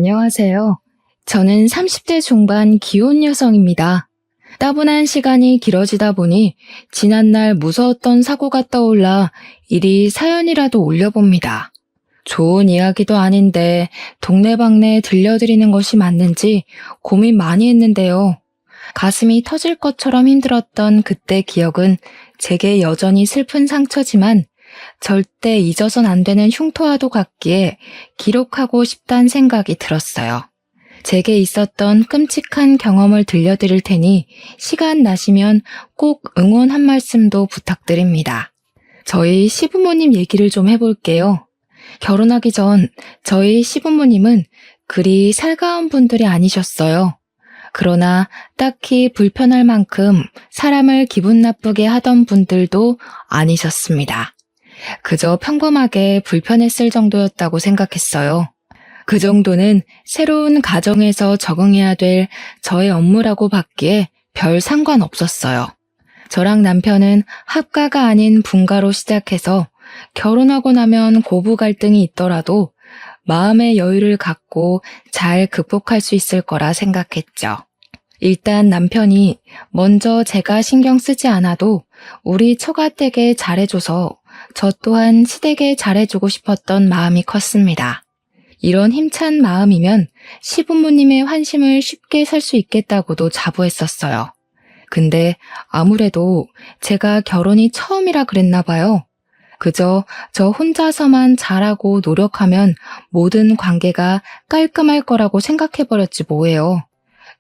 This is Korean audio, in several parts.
안녕하세요. 저는 30대 중반 기혼 여성입니다. 따분한 시간이 길어지다 보니 지난날 무서웠던 사고가 떠올라 이리 사연이라도 올려봅니다. 좋은 이야기도 아닌데 동네방네 들려드리는 것이 맞는지 고민 많이 했는데요. 가슴이 터질 것처럼 힘들었던 그때 기억은 제게 여전히 슬픈 상처지만 절대 잊어선 안 되는 흉터와도 같기에 기록하고 싶다는 생각이 들었어요. 제게 있었던 끔찍한 경험을 들려드릴 테니 시간 나시면 꼭 응원 한 말씀도 부탁드립니다. 저희 시부모님 얘기를 좀 해볼게요. 결혼하기 전 저희 시부모님은 그리 살가운 분들이 아니셨어요. 그러나 딱히 불편할 만큼 사람을 기분 나쁘게 하던 분들도 아니셨습니다. 그저 평범하게 불편했을 정도였다고 생각했어요. 그 정도는 새로운 가정에서 적응해야 될 저의 업무라고 봤기에 별 상관없었어요. 저랑 남편은 합가가 아닌 분가로 시작해서 결혼하고 나면 고부 갈등이 있더라도 마음의 여유를 갖고 잘 극복할 수 있을 거라 생각했죠. 일단 남편이 먼저 제가 신경 쓰지 않아도 우리 처가댁에 잘해줘서 저 또한 시댁에 잘해주고 싶었던 마음이 컸습니다. 이런 힘찬 마음이면 시부모님의 환심을 쉽게 살 수 있겠다고도 자부했었어요. 근데 아무래도 제가 결혼이 처음이라 그랬나 봐요. 그저 저 혼자서만 잘하고 노력하면 모든 관계가 깔끔할 거라고 생각해버렸지 뭐예요.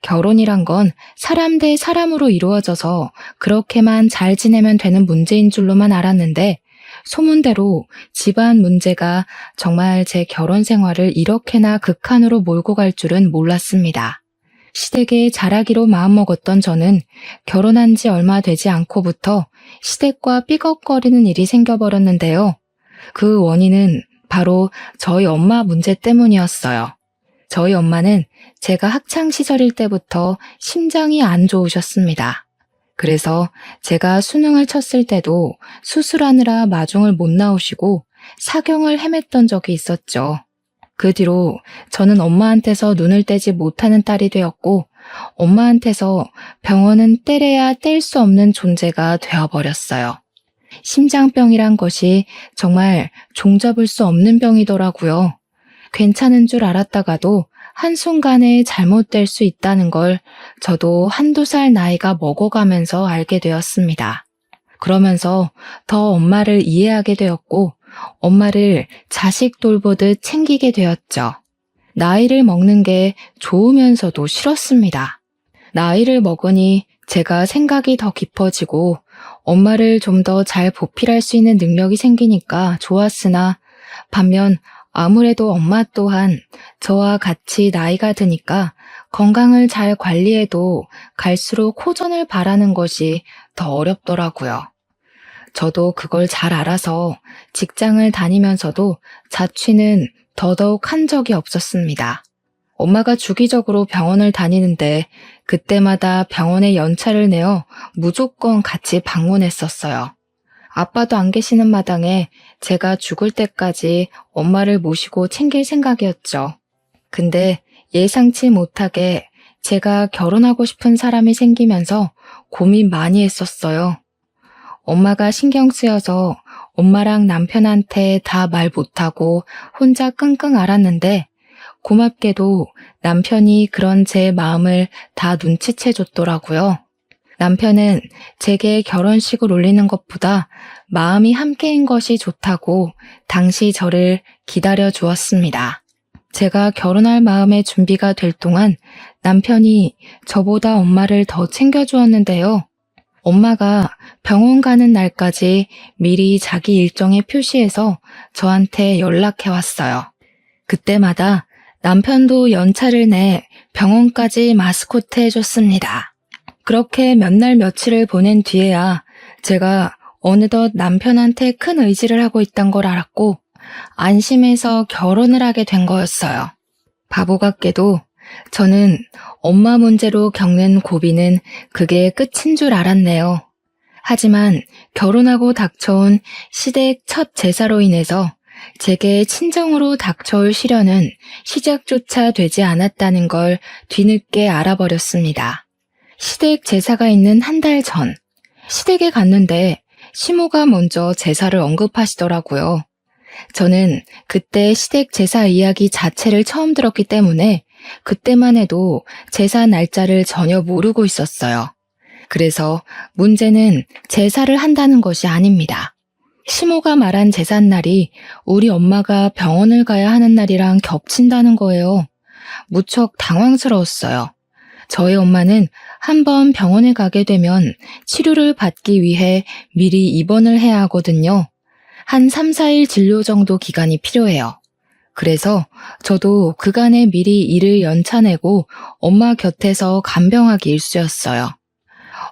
결혼이란 건 사람 대 사람으로 이루어져서 그렇게만 잘 지내면 되는 문제인 줄로만 알았는데 소문대로 집안 문제가 정말 제 결혼 생활을 이렇게나 극한으로 몰고 갈 줄은 몰랐습니다. 시댁에 잘하기로 마음먹었던 저는 결혼한 지 얼마 되지 않고부터 시댁과 삐걱거리는 일이 생겨버렸는데요. 그 원인은 바로 저희 엄마 문제 때문이었어요. 저희 엄마는 제가 학창시절일 때부터 심장이 안 좋으셨습니다. 그래서 제가 수능을 쳤을 때도 수술하느라 마중을 못 나오시고 사경을 헤맸던 적이 있었죠. 그 뒤로 저는 엄마한테서 눈을 떼지 못하는 딸이 되었고 엄마한테서 병원은 때려야 뗄 수 없는 존재가 되어버렸어요. 심장병이란 것이 정말 종잡을 수 없는 병이더라고요. 괜찮은 줄 알았다가도 한순간에 잘못될 수 있다는 걸 저도 한두 살 나이가 먹어가면서 알게 되었습니다. 그러면서 더 엄마를 이해하게 되었고 엄마를 자식 돌보듯 챙기게 되었죠. 나이를 먹는 게 좋으면서도 싫었습니다. 나이를 먹으니 제가 생각이 더 깊어지고 엄마를 좀 더 잘 보필할 수 있는 능력이 생기니까 좋았으나 반면 아무래도 엄마 또한 저와 같이 나이가 드니까 건강을 잘 관리해도 갈수록 호전을 바라는 것이 더 어렵더라고요. 저도 그걸 잘 알아서 직장을 다니면서도 자취는 더더욱 한 적이 없었습니다. 엄마가 주기적으로 병원을 다니는데 그때마다 병원에 연차를 내어 무조건 같이 방문했었어요. 아빠도 안 계시는 마당에 제가 죽을 때까지 엄마를 모시고 챙길 생각이었죠. 근데 예상치 못하게 제가 결혼하고 싶은 사람이 생기면서 고민 많이 했었어요. 엄마가 신경 쓰여서 엄마랑 남편한테 다 말 못하고 혼자 끙끙 앓았는데 고맙게도 남편이 그런 제 마음을 다 눈치채 줬더라고요. 남편은 제게 결혼식을 올리는 것보다 마음이 함께인 것이 좋다고 당시 저를 기다려 주었습니다. 제가 결혼할 마음의 준비가 될 동안 남편이 저보다 엄마를 더 챙겨주었는데요. 엄마가 병원 가는 날까지 미리 자기 일정에 표시해서 저한테 연락해 왔어요. 그때마다 남편도 연차를 내 병원까지 마스코트 해줬습니다. 그렇게 몇 날 며칠을 보낸 뒤에야 제가 어느덧 남편한테 큰 의지를 하고 있던 걸 알았고 안심해서 결혼을 하게 된 거였어요. 바보 같게도 저는 엄마 문제로 겪는 고비는 그게 끝인 줄 알았네요. 하지만 결혼하고 닥쳐온 시댁 첫 제사로 인해서 제게 친정으로 닥쳐올 시련은 시작조차 되지 않았다는 걸 뒤늦게 알아버렸습니다. 시댁 제사가 있는 한 달 전, 시댁에 갔는데 시모가 먼저 제사를 언급하시더라고요. 저는 그때 시댁 제사 이야기 자체를 처음 들었기 때문에 그때만 해도 제사 날짜를 전혀 모르고 있었어요. 그래서 문제는 제사를 한다는 것이 아닙니다. 시모가 말한 제삿날이 우리 엄마가 병원을 가야 하는 날이랑 겹친다는 거예요. 무척 당황스러웠어요. 저희 엄마는 한번 병원에 가게 되면 치료를 받기 위해 미리 입원을 해야 하거든요. 한 3, 4일 진료 정도 기간이 필요해요. 그래서 저도 그간에 미리 일을 연차내고 엄마 곁에서 간병하기 일쑤였어요.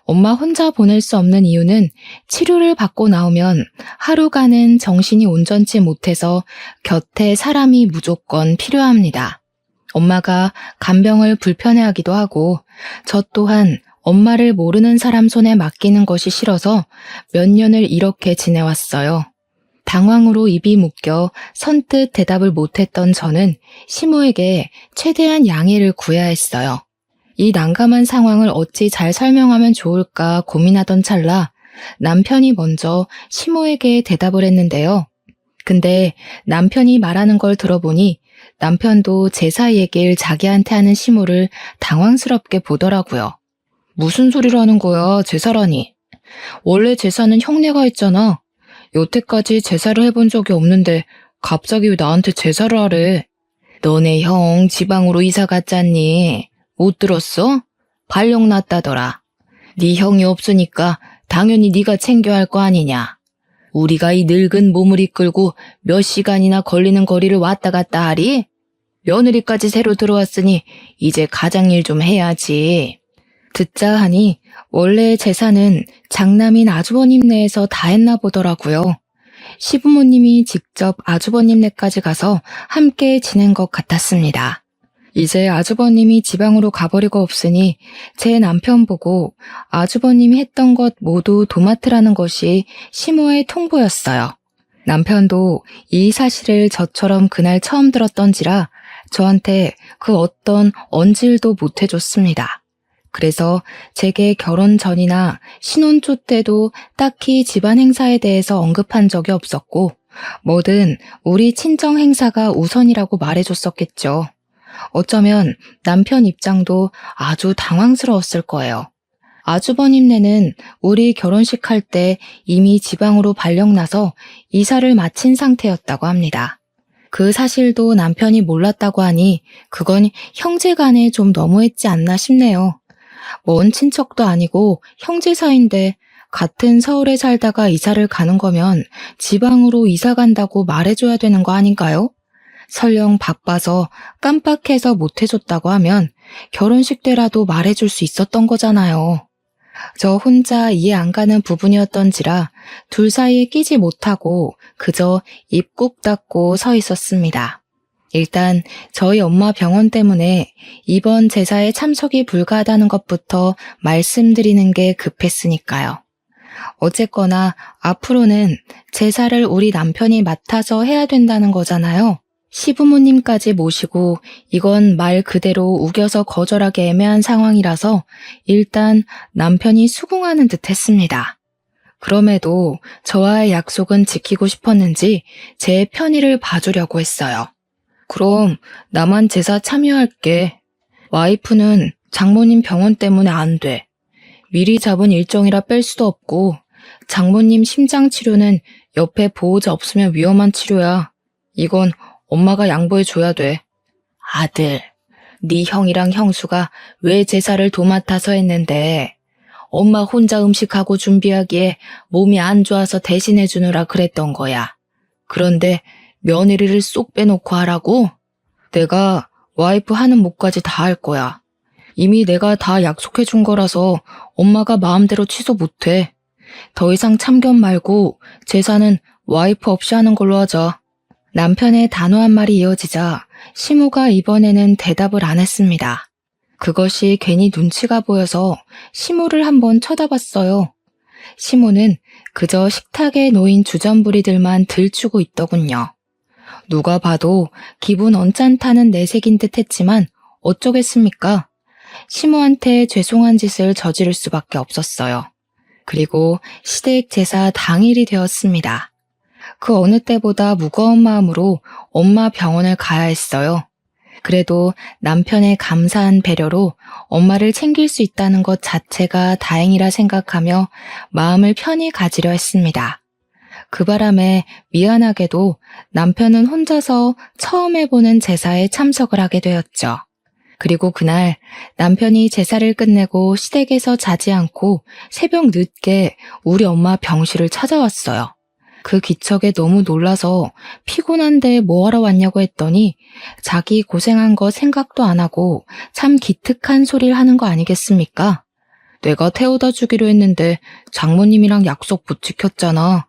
엄마 혼자 보낼 수 없는 이유는 치료를 받고 나오면 하루간은 정신이 온전치 못해서 곁에 사람이 무조건 필요합니다. 엄마가 간병을 불편해하기도 하고 저 또한 엄마를 모르는 사람 손에 맡기는 것이 싫어서 몇 년을 이렇게 지내왔어요. 당황으로 입이 묶여 선뜻 대답을 못했던 저는 시모에게 최대한 양해를 구해야 했어요. 이 난감한 상황을 어찌 잘 설명하면 좋을까 고민하던 찰나 남편이 먼저 시모에게 대답을 했는데요. 근데 남편이 말하는 걸 들어보니 남편도 제사 얘기를 자기한테 하는 시모를 당황스럽게 보더라고요. 무슨 소리를 하는 거야, 제사라니. 원래 제사는 형네가 했잖아. 여태까지 제사를 해본 적이 없는데 갑자기 왜 나한테 제사를 하래? 너네 형 지방으로 이사 갔잖니. 못 들었어? 발령 났다더라. 네 형이 없으니까 당연히 네가 챙겨야 할 거 아니냐. 우리가 이 늙은 몸을 이끌고 몇 시간이나 걸리는 거리를 왔다 갔다 하리? 며느리까지 새로 들어왔으니 이제 가장일 좀 해야지. 듣자 하니 원래 제사는 장남인 아주버님네에서 다 했나 보더라고요. 시부모님이 직접 아주버님네까지 가서 함께 지낸 것 같았습니다. 이제 아주버님이 지방으로 가버리고 없으니 제 남편 보고 아주버님이 했던 것 모두 도맡으라는 것이 시모의 통보였어요. 남편도 이 사실을 저처럼 그날 처음 들었던지라 저한테 그 어떤 언질도 못 해줬습니다. 그래서 제게 결혼 전이나 신혼초 때도 딱히 집안 행사에 대해서 언급한 적이 없었고 뭐든 우리 친정 행사가 우선이라고 말해줬었겠죠. 어쩌면 남편 입장도 아주 당황스러웠을 거예요. 아주버님네는 우리 결혼식 할 때 이미 지방으로 발령나서 이사를 마친 상태였다고 합니다. 그 사실도 남편이 몰랐다고 하니 그건 형제간에 좀 너무했지 않나 싶네요. 먼 친척도 아니고 형제 사이인데 같은 서울에 살다가 이사를 가는 거면 지방으로 이사 간다고 말해줘야 되는 거 아닌가요? 설령 바빠서 깜빡해서 못해줬다고 하면 결혼식 때라도 말해줄 수 있었던 거잖아요. 저 혼자 이해 안 가는 부분이었던지라 둘 사이에 끼지 못하고 그저 입 꾹 닫고 서 있었습니다. 일단 저희 엄마 병원 때문에 이번 제사에 참석이 불가하다는 것부터 말씀드리는 게 급했으니까요. 어쨌거나 앞으로는 제사를 우리 남편이 맡아서 해야 된다는 거잖아요. 시부모님까지 모시고 이건 말 그대로 우겨서 거절하기 애매한 상황이라서 일단 남편이 수긍하는 듯 했습니다. 그럼에도 저와의 약속은 지키고 싶었는지 제 편의를 봐주려고 했어요. 그럼 나만 제사 참여할게. 와이프는 장모님 병원 때문에 안 돼. 미리 잡은 일정이라 뺄 수도 없고 장모님 심장 치료는 옆에 보호자 없으면 위험한 치료야. 이건 엄마가 양보해줘야 돼. 아들, 네 형이랑 형수가 왜 제사를 도맡아서 했는데 엄마 혼자 음식하고 준비하기에 몸이 안 좋아서 대신해주느라 그랬던 거야. 그런데 며느리를 쏙 빼놓고 하라고? 내가 와이프 하는 몫까지 다 할 거야. 이미 내가 다 약속해준 거라서 엄마가 마음대로 취소 못해. 더 이상 참견 말고 제사는 와이프 없이 하는 걸로 하자. 남편의 단호한 말이 이어지자 시모가 이번에는 대답을 안 했습니다. 그것이 괜히 눈치가 보여서 시모를 한번 쳐다봤어요. 시모는 그저 식탁에 놓인 주전부리들만 들추고 있더군요. 누가 봐도 기분 언짢다는 내색인 듯 했지만 어쩌겠습니까? 시모한테 죄송한 짓을 저지를 수밖에 없었어요. 그리고 시댁 제사 당일이 되었습니다. 그 어느 때보다 무거운 마음으로 엄마 병원을 가야 했어요. 그래도 남편의 감사한 배려로 엄마를 챙길 수 있다는 것 자체가 다행이라 생각하며 마음을 편히 가지려 했습니다. 그 바람에 미안하게도 남편은 혼자서 처음 해보는 제사에 참석을 하게 되었죠. 그리고 그날 남편이 제사를 끝내고 시댁에서 자지 않고 새벽 늦게 우리 엄마 병실을 찾아왔어요. 그 기척에 너무 놀라서 피곤한데 뭐하러 왔냐고 했더니 자기 고생한 거 생각도 안 하고 참 기특한 소리를 하는 거 아니겠습니까? 내가 태워다 주기로 했는데 장모님이랑 약속 못 지켰잖아.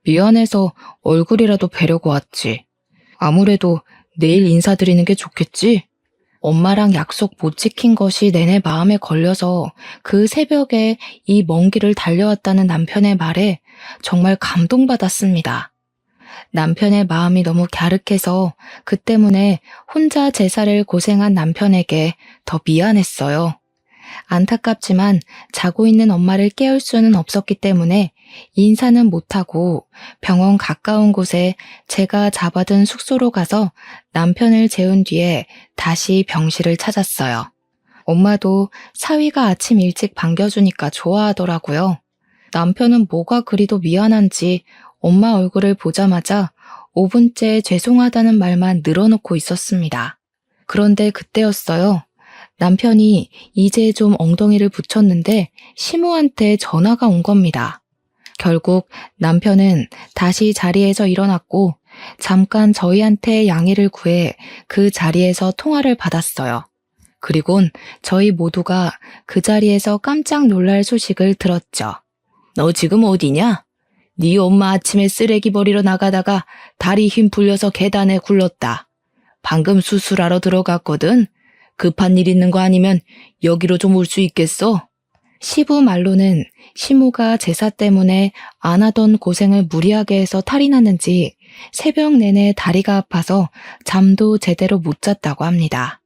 미안해서 얼굴이라도 뵈려고 왔지. 아무래도 내일 인사드리는 게 좋겠지? 엄마랑 약속 못 지킨 것이 내내 마음에 걸려서 그 새벽에 이 먼 길을 달려왔다는 남편의 말에 정말 감동받았습니다. 남편의 마음이 너무 갸륵해서 그 때문에 혼자 제사를 고생한 남편에게 더 미안했어요. 안타깝지만 자고 있는 엄마를 깨울 수는 없었기 때문에 인사는 못하고 병원 가까운 곳에 제가 잡아둔 숙소로 가서 남편을 재운 뒤에 다시 병실을 찾았어요. 엄마도 사위가 아침 일찍 반겨주니까 좋아하더라고요. 남편은 뭐가 그리도 미안한지 엄마 얼굴을 보자마자 5분째 죄송하다는 말만 늘어놓고 있었습니다. 그런데 그때였어요. 남편이 이제 좀 엉덩이를 붙였는데 시모한테 전화가 온 겁니다. 결국 남편은 다시 자리에서 일어났고 잠깐 저희한테 양해를 구해 그 자리에서 통화를 받았어요. 그리곤 저희 모두가 그 자리에서 깜짝 놀랄 소식을 들었죠. 너 지금 어디냐? 네 엄마 아침에 쓰레기 버리러 나가다가 다리 힘 풀려서 계단에 굴렀다. 방금 수술하러 들어갔거든. 급한 일 있는 거 아니면 여기로 좀 올 수 있겠어? 시부 말로는 시모가 제사 때문에 안 하던 고생을 무리하게 해서 탈이 났는지 새벽 내내 다리가 아파서 잠도 제대로 못 잤다고 합니다.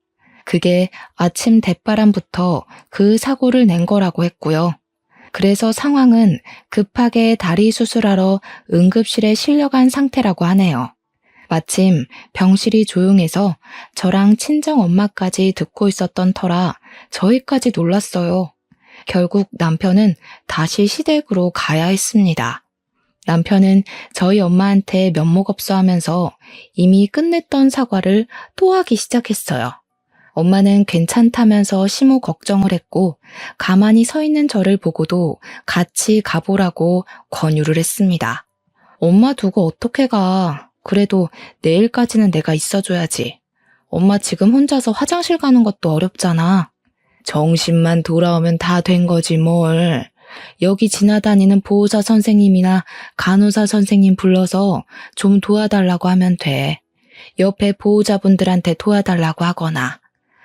그게 아침 대바람부터 그 사고를 낸 거라고 했고요. 그래서 상황은 급하게 다리 수술하러 응급실에 실려간 상태라고 하네요. 마침 병실이 조용해서 저랑 친정 엄마까지 듣고 있었던 터라 저희까지 놀랐어요. 결국 남편은 다시 시댁으로 가야 했습니다. 남편은 저희 엄마한테 면목없어 하면서 이미 끝냈던 사과를 또 하기 시작했어요. 엄마는 괜찮다면서 시모 걱정을 했고 가만히 서 있는 저를 보고도 같이 가보라고 권유를 했습니다. 엄마 두고 어떻게 가? 그래도 내일까지는 내가 있어줘야지. 엄마 지금 혼자서 화장실 가는 것도 어렵잖아. 정신만 돌아오면 다 된 거지 뭘. 여기 지나다니는 보호사 선생님이나 간호사 선생님 불러서 좀 도와달라고 하면 돼. 옆에 보호자분들한테 도와달라고 하거나.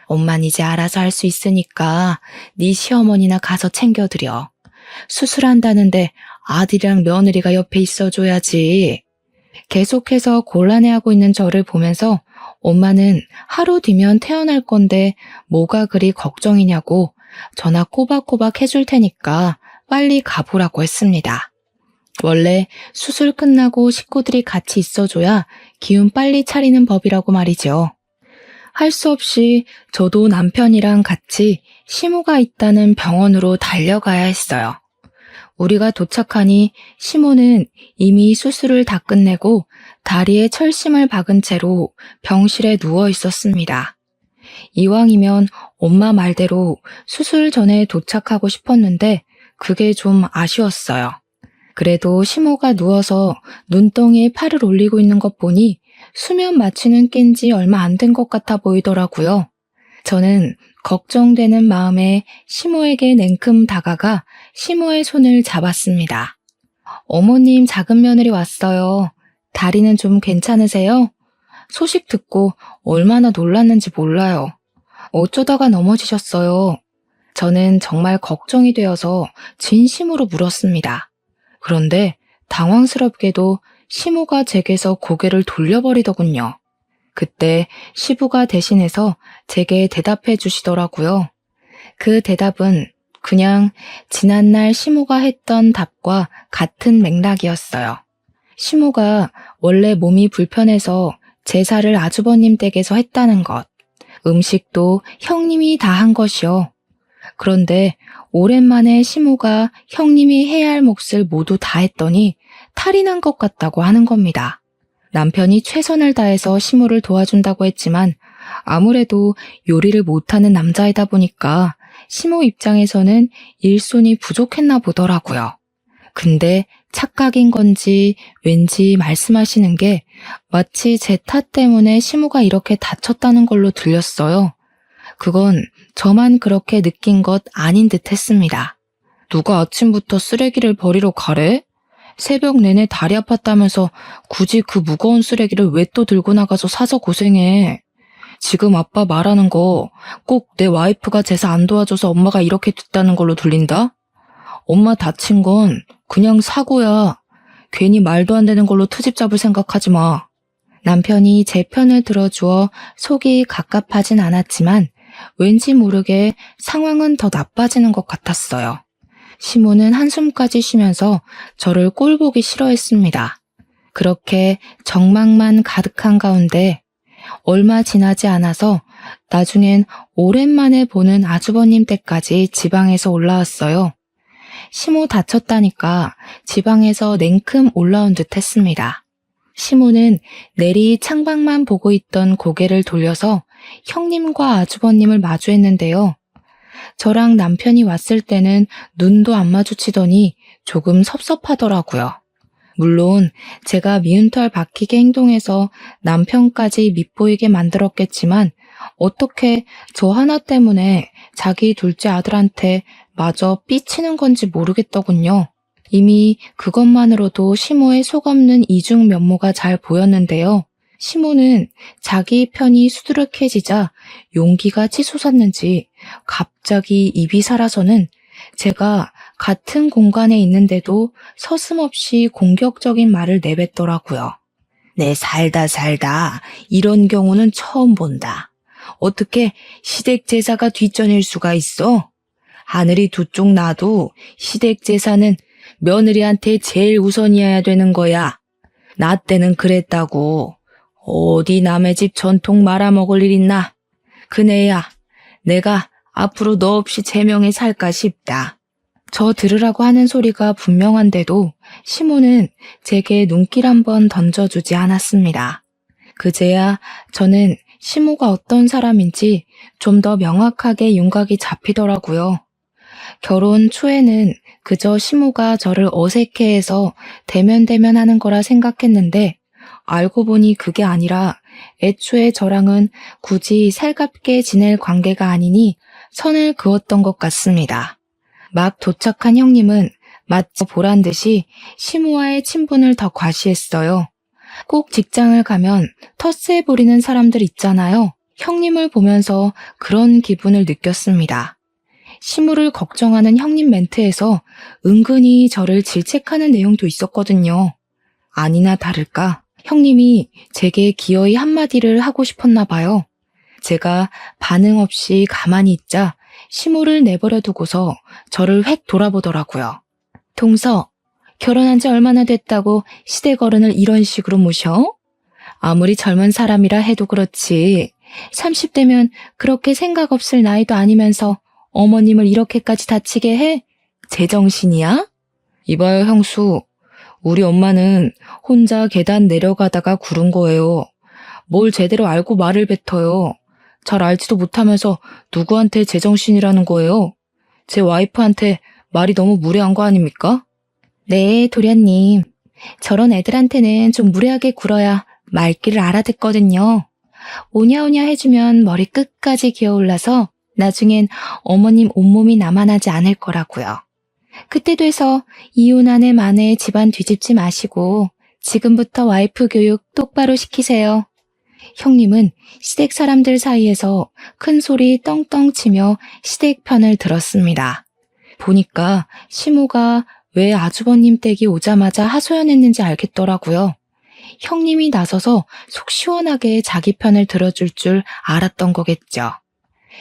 엄만 이제 알아서 할 수 있으니까 네 시어머니나 가서 챙겨드려. 수술한다는데 아들이랑 며느리가 옆에 있어줘야지. 계속해서 곤란해하고 있는 저를 보면서 엄마는 하루 뒤면 태어날 건데 뭐가 그리 걱정이냐고 전화 꼬박꼬박 해줄 테니까 빨리 가보라고 했습니다. 원래 수술 끝나고 식구들이 같이 있어줘야 기운 빨리 차리는 법이라고 말이죠. 할 수 없이 저도 남편이랑 같이 시모가 있다는 병원으로 달려가야 했어요. 우리가 도착하니 시모는 이미 수술을 다 끝내고 다리에 철심을 박은 채로 병실에 누워 있었습니다. 이왕이면 엄마 말대로 수술 전에 도착하고 싶었는데 그게 좀 아쉬웠어요. 그래도 시모가 누워서 눈덩이에 팔을 올리고 있는 것 보니 수면 마취는 깬 지 얼마 안 된 것 같아 보이더라고요. 저는 걱정되는 마음에 시모에게 냉큼 다가가 시모의 손을 잡았습니다. 어머님 작은 며느리 왔어요. 다리는 좀 괜찮으세요? 소식 듣고 얼마나 놀랐는지 몰라요. 어쩌다가 넘어지셨어요. 저는 정말 걱정이 되어서 진심으로 물었습니다. 그런데 당황스럽게도 시모가 제게서 고개를 돌려버리더군요. 그때 시부가 대신해서 제게 대답해 주시더라고요. 그 대답은 그냥 지난날 시모가 했던 답과 같은 맥락이었어요. 시모가 원래 몸이 불편해서 제사를 아주버님 댁에서 했다는 것, 음식도 형님이 다 한 것이요. 그런데 오랜만에 시모가 형님이 해야 할 몫을 모두 다 했더니 탈이 난 것 같다고 하는 겁니다. 남편이 최선을 다해서 시모를 도와준다고 했지만 아무래도 요리를 못하는 남자이다 보니까 시모 입장에서는 일손이 부족했나 보더라고요. 근데 착각인 건지 왠지 말씀하시는 게 마치 제 탓 때문에 시모가 이렇게 다쳤다는 걸로 들렸어요. 그건 저만 그렇게 느낀 것 아닌 듯 했습니다. 누가 아침부터 쓰레기를 버리러 가래? 새벽 내내 다리 아팠다면서 굳이 그 무거운 쓰레기를 왜 또 들고 나가서 사서 고생해. 지금 아빠 말하는 거 꼭 내 와이프가 제사 안 도와줘서 엄마가 이렇게 됐다는 걸로 들린다? 엄마 다친 건 그냥 사고야. 괜히 말도 안 되는 걸로 트집 잡을 생각하지 마. 남편이 제 편을 들어주어 속이 갑갑하진 않았지만 왠지 모르게 상황은 더 나빠지는 것 같았어요. 시모는 한숨까지 쉬면서 저를 꼴보기 싫어했습니다. 그렇게 정막만 가득한 가운데 얼마 지나지 않아서 나중엔 오랜만에 보는 아주버님 댁까지 지방에서 올라왔어요. 시모 다쳤다니까 지방에서 냉큼 올라온 듯 했습니다. 시모는 내리 창밖만 보고 있던 고개를 돌려서 형님과 아주버님을 마주했는데요. 저랑 남편이 왔을 때는 눈도 안 마주치더니 조금 섭섭하더라고요. 물론 제가 미운털 박히게 행동해서 남편까지 밉보이게 만들었겠지만 어떻게 저 하나 때문에 자기 둘째 아들한테 마저 삐치는 건지 모르겠더군요. 이미 그것만으로도 시모의 속없는 이중 면모가 잘 보였는데요. 시모는 자기 편이 수두룩해지자 용기가 치솟았는지 갑자기 입이 살아서는 제가 같은 공간에 있는데도 서슴없이 공격적인 말을 내뱉더라고요. 내 살다 이런 경우는 처음 본다. 어떻게 시댁 제사가 뒷전일 수가 있어? 하늘이 두 쪽 나도 시댁 제사는 며느리한테 제일 우선이어야 되는 거야. 나 때는 그랬다고. 어디 남의 집 전통 말아먹을 일 있나? 그네야, 내가 앞으로 너 없이 제명에 살까 싶다. 저 들으라고 하는 소리가 분명한데도 시모는 제게 눈길 한번 던져주지 않았습니다. 그제야 저는 시모가 어떤 사람인지 좀 더 명확하게 윤곽이 잡히더라고요. 결혼 초에는 그저 시모가 저를 어색해해서 대면대면하는 거라 생각했는데 알고 보니 그게 아니라 애초에 저랑은 굳이 살갑게 지낼 관계가 아니니 선을 그었던 것 같습니다. 막 도착한 형님은 마치 보란듯이 시모와의 친분을 더 과시했어요. 꼭 직장을 가면 텃세 부리는 사람들 있잖아요. 형님을 보면서 그런 기분을 느꼈습니다. 시모를 걱정하는 형님 멘트에서 은근히 저를 질책하는 내용도 있었거든요. 아니나 다를까 형님이 제게 기어이 한마디를 하고 싶었나 봐요. 제가 반응 없이 가만히 있자 시모를 내버려 두고서 저를 획 돌아보더라고요. 동서, 결혼한 지 얼마나 됐다고 시댁 어른을 이런 식으로 모셔? 아무리 젊은 사람이라 해도 그렇지. 30대면 그렇게 생각 없을 나이도 아니면서 어머님을 이렇게까지 다치게 해? 제정신이야? 이봐요, 형수. 우리 엄마는 혼자 계단 내려가다가 구른 거예요. 뭘 제대로 알고 말을 뱉어요. 잘 알지도 못하면서 누구한테 제정신이라는 거예요? 제 와이프한테 말이 너무 무례한 거 아닙니까? 네, 도련님. 저런 애들한테는 좀 무례하게 굴어야 말귀를 알아듣거든요. 오냐오냐 해주면 머리 끝까지 기어올라서 나중엔 어머님 온몸이 남아나지 않을 거라고요. 그때 돼서 이혼 아내 만에 집안 뒤집지 마시고 지금부터 와이프 교육 똑바로 시키세요. 형님은 시댁 사람들 사이에서 큰 소리 떵떵 치며 시댁 편을 들었습니다. 보니까 시모가 왜 아주버님 댁이 오자마자 하소연했는지 알겠더라고요. 형님이 나서서 속 시원하게 자기 편을 들어줄 줄 알았던 거겠죠.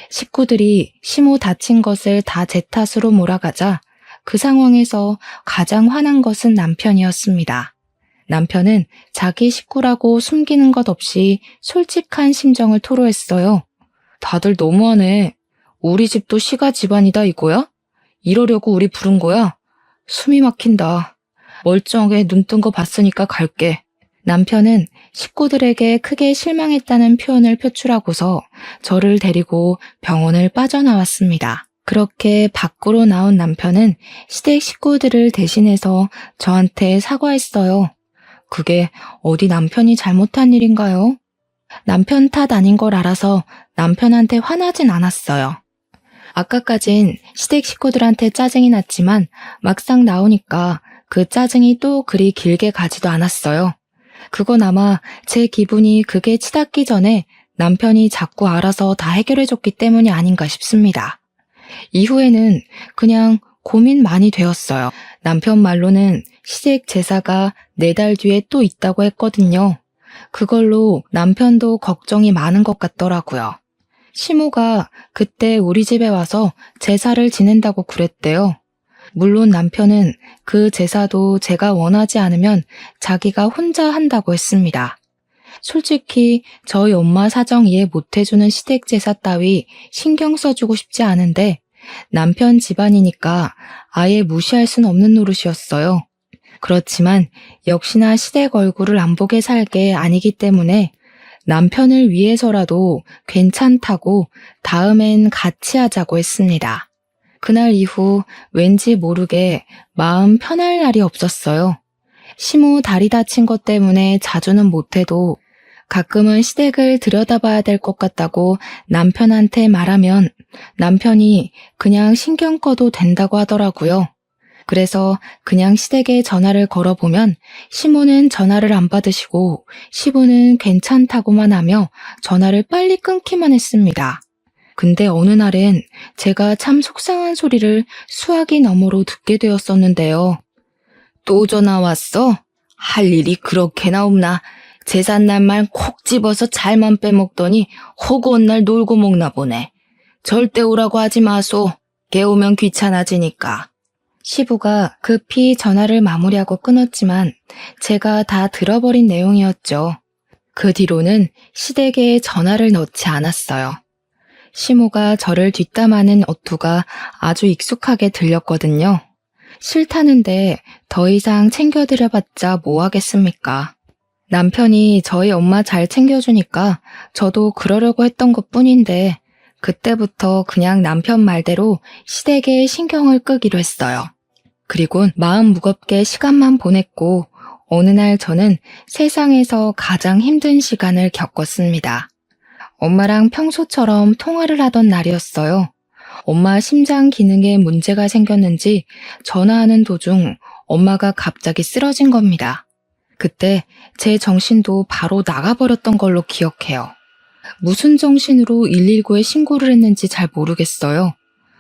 식구들이 시모 다친 것을 다 제 탓으로 몰아가자 그 상황에서 가장 화난 것은 남편이었습니다. 남편은 자기 식구라고 숨기는 것 없이 솔직한 심정을 토로했어요. 다들 너무하네. 우리 집도 시가 집안이다 이거야? 이러려고 우리 부른 거야? 숨이 막힌다. 멀쩡하게 눈 뜬 거 봤으니까 갈게. 남편은 식구들에게 크게 실망했다는 표현을 표출하고서 저를 데리고 병원을 빠져나왔습니다. 그렇게 밖으로 나온 남편은 시댁 식구들을 대신해서 저한테 사과했어요. 그게 어디 남편이 잘못한 일인가요? 남편 탓 아닌 걸 알아서 남편한테 화나진 않았어요. 아까까진 시댁 식구들한테 짜증이 났지만 막상 나오니까 그 짜증이 또 그리 길게 가지도 않았어요. 그건 아마 제 기분이 극에 치닫기 전에 남편이 자꾸 알아서 다 해결해줬기 때문이 아닌가 싶습니다. 이후에는 그냥 고민 많이 되었어요. 남편 말로는 시댁 제사가 4달 뒤에 또 있다고 했거든요. 그걸로 남편도 걱정이 많은 것 같더라고요. 시모가 그때 우리 집에 와서 제사를 지낸다고 그랬대요. 물론 남편은 그 제사도 제가 원하지 않으면 자기가 혼자 한다고 했습니다. 솔직히 저희 엄마 사정 이해 못해주는 시댁 제사 따위 신경 써주고 싶지 않은데 남편 집안이니까 아예 무시할 순 없는 노릇이었어요. 그렇지만 역시나 시댁 얼굴을 안 보게 살 게 아니기 때문에 남편을 위해서라도 괜찮다고 다음엔 같이 하자고 했습니다. 그날 이후 왠지 모르게 마음 편할 날이 없었어요. 시모 다리 다친 것 때문에 자주는 못해도 가끔은 시댁을 들여다봐야 될 것 같다고 남편한테 말하면 남편이 그냥 신경 꺼도 된다고 하더라고요. 그래서 그냥 시댁에 전화를 걸어보면 시모는 전화를 안 받으시고 시부는 괜찮다고만 하며 전화를 빨리 끊기만 했습니다. 근데 어느 날엔 제가 참 속상한 소리를 수화기 너머로 듣게 되었었는데요. 또 전화 왔어? 할 일이 그렇게나 없나? 제삿날만 콕 집어서 잘만 빼먹더니 허구한 날 놀고 먹나 보네. 절대 오라고 하지 마소. 깨우면 귀찮아지니까. 시부가 급히 전화를 마무리하고 끊었지만 제가 다 들어버린 내용이었죠. 그 뒤로는 시댁에 전화를 넣지 않았어요. 시모가 저를 뒷담하는 어투가 아주 익숙하게 들렸거든요. 싫다는데 더 이상 챙겨드려봤자 뭐 하겠습니까? 남편이 저희 엄마 잘 챙겨주니까 저도 그러려고 했던 것뿐인데 그때부터 그냥 남편 말대로 시댁에 신경을 끄기로 했어요. 그리곤 마음 무겁게 시간만 보냈고 어느 날 저는 세상에서 가장 힘든 시간을 겪었습니다. 엄마랑 평소처럼 통화를 하던 날이었어요. 엄마 심장 기능에 문제가 생겼는지 전화하는 도중 엄마가 갑자기 쓰러진 겁니다. 그때 제 정신도 바로 나가버렸던 걸로 기억해요. 무슨 정신으로 119에 신고를 했는지 잘 모르겠어요.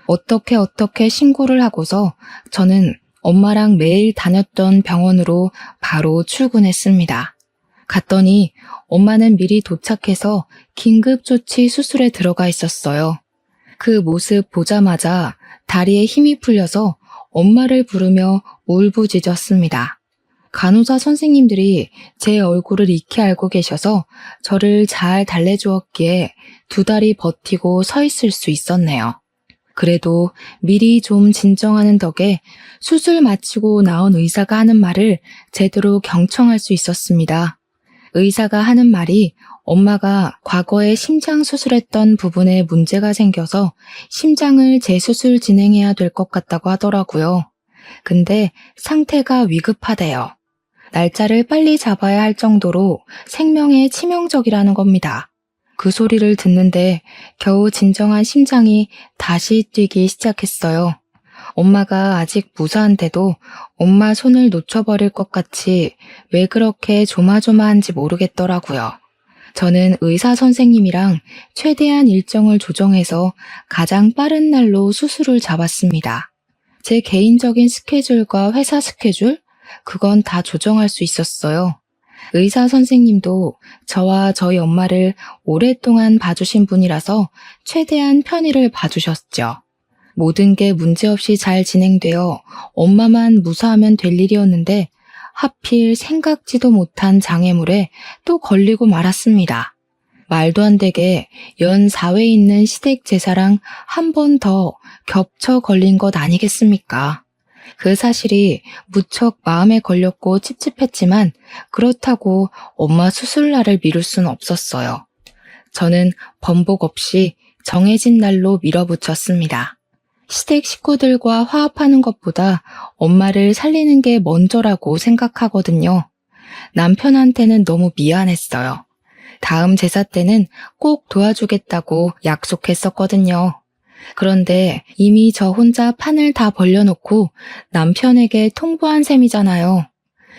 어떻게 신고를 하고서 저는 엄마랑 매일 다녔던 병원으로 바로 출근했습니다. 갔더니 엄마는 미리 도착해서 긴급조치 수술에 들어가 있었어요. 그 모습 보자마자 다리에 힘이 풀려서 엄마를 부르며 울부짖었습니다. 간호사 선생님들이 제 얼굴을 익히 알고 계셔서 저를 잘 달래주었기에 2달이 버티고 서 있을 수 있었네요. 그래도 미리 좀 진정하는 덕에 수술 마치고 나온 의사가 하는 말을 제대로 경청할 수 있었습니다. 의사가 하는 말이 엄마가 과거에 심장 수술했던 부분에 문제가 생겨서 심장을 재수술 진행해야 될 것 같다고 하더라고요. 근데 상태가 위급하대요. 날짜를 빨리 잡아야 할 정도로 생명에 치명적이라는 겁니다. 그 소리를 듣는데 겨우 진정한 심장이 다시 뛰기 시작했어요. 엄마가 아직 무사한데도 엄마 손을 놓쳐버릴 것 같이 왜 그렇게 조마조마한지 모르겠더라고요. 저는 의사 선생님이랑 최대한 일정을 조정해서 가장 빠른 날로 수술을 잡았습니다. 제 개인적인 스케줄과 회사 스케줄? 그건 다 조정할 수 있었어요. 의사 선생님도 저와 저희 엄마를 오랫동안 봐주신 분이라서 최대한 편의를 봐주셨죠. 모든 게 문제없이 잘 진행되어 엄마만 무사하면 될 일이었는데 하필 생각지도 못한 장애물에 또 걸리고 말았습니다. 말도 안 되게 연 4회에 있는 시댁 제사랑 한 번 더 겹쳐 걸린 것 아니겠습니까? 그 사실이 무척 마음에 걸렸고 찝찝했지만 그렇다고 엄마 수술날을 미룰 순 없었어요. 저는 번복 없이 정해진 날로 밀어붙였습니다. 시댁 식구들과 화합하는 것보다 엄마를 살리는 게 먼저라고 생각하거든요. 남편한테는 너무 미안했어요. 다음 제사 때는 꼭 도와주겠다고 약속했었거든요. 그런데 이미 저 혼자 판을 다 벌려놓고 남편에게 통보한 셈이잖아요.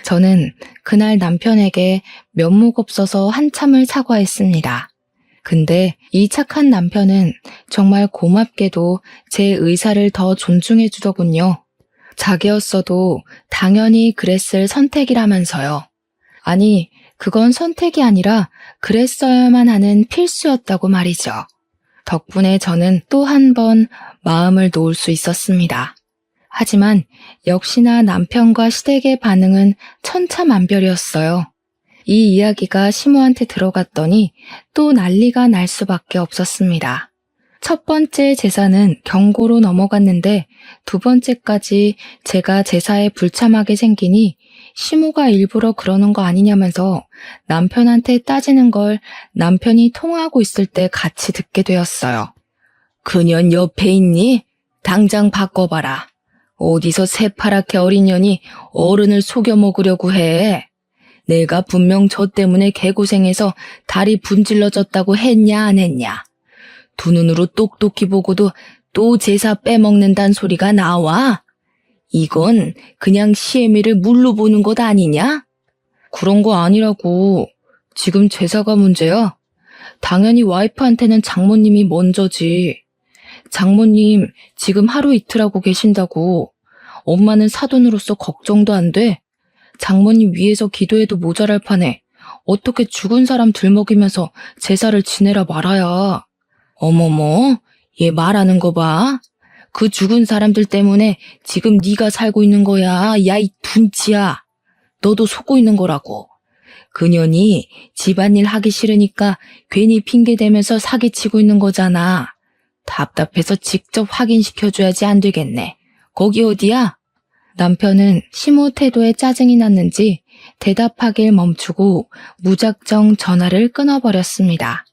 저는 그날 남편에게 면목 없어서 한참을 사과했습니다. 근데 이 착한 남편은 정말 고맙게도 제 의사를 더 존중해 주더군요. 자기였어도 당연히 그랬을 선택이라면서요. 아니, 그건 선택이 아니라 그랬어야만 하는 필수였다고 말이죠. 덕분에 저는 또 한 번 마음을 놓을 수 있었습니다. 하지만 역시나 남편과 시댁의 반응은 천차만별이었어요. 이 이야기가 시모한테 들어갔더니 또 난리가 날 수밖에 없었습니다. 첫 번째 제사는 경고로 넘어갔는데 두 번째까지 제가 제사에 불참하게 생기니 시모가 일부러 그러는 거 아니냐면서 남편한테 따지는 걸 남편이 통화하고 있을 때 같이 듣게 되었어요. 그년 옆에 있니? 당장 바꿔봐라. 어디서 새파랗게 어린 년이 어른을 속여 먹으려고 해. 내가 분명 저 때문에 개고생해서 다리 분질러졌다고 했냐 안 했냐. 두 눈으로 똑똑히 보고도 또 제사 빼먹는단 소리가 나와? 이건 그냥 시애미를 물로 보는 것 아니냐? 그런 거 아니라고. 지금 제사가 문제야? 당연히 와이프한테는 장모님이 먼저지. 장모님 지금 하루 이틀 하고 계신다고. 엄마는 사돈으로서 걱정도 안 돼. 장모님 위해서 기도해도 모자랄 판에 어떻게 죽은 사람 들먹이면서 제사를 지내라 말아야. 어머머, 얘 말하는 거 봐. 그 죽은 사람들 때문에 지금 네가 살고 있는 거야. 야, 이 둔치야. 너도 속고 있는 거라고. 그년이 집안일 하기 싫으니까 괜히 핑계대면서 사기치고 있는 거잖아. 답답해서 직접 확인시켜줘야지 안 되겠네. 거기 어디야? 남편은 시모 태도에 짜증이 났는지 대답하길 멈추고 무작정 전화를 끊어버렸습니다.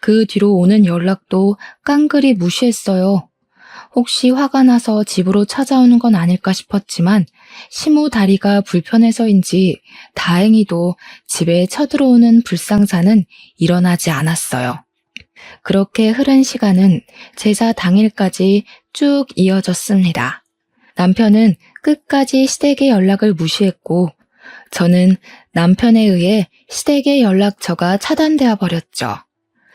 그 뒤로 오는 연락도 깡그리 무시했어요. 혹시 화가 나서 집으로 찾아오는 건 아닐까 싶었지만 시모 다리가 불편해서인지 다행히도 집에 쳐들어오는 불상사는 일어나지 않았어요. 그렇게 흐른 시간은 제사 당일까지 쭉 이어졌습니다. 남편은 끝까지 시댁의 연락을 무시했고 저는 남편에 의해 시댁의 연락처가 차단되어 버렸죠.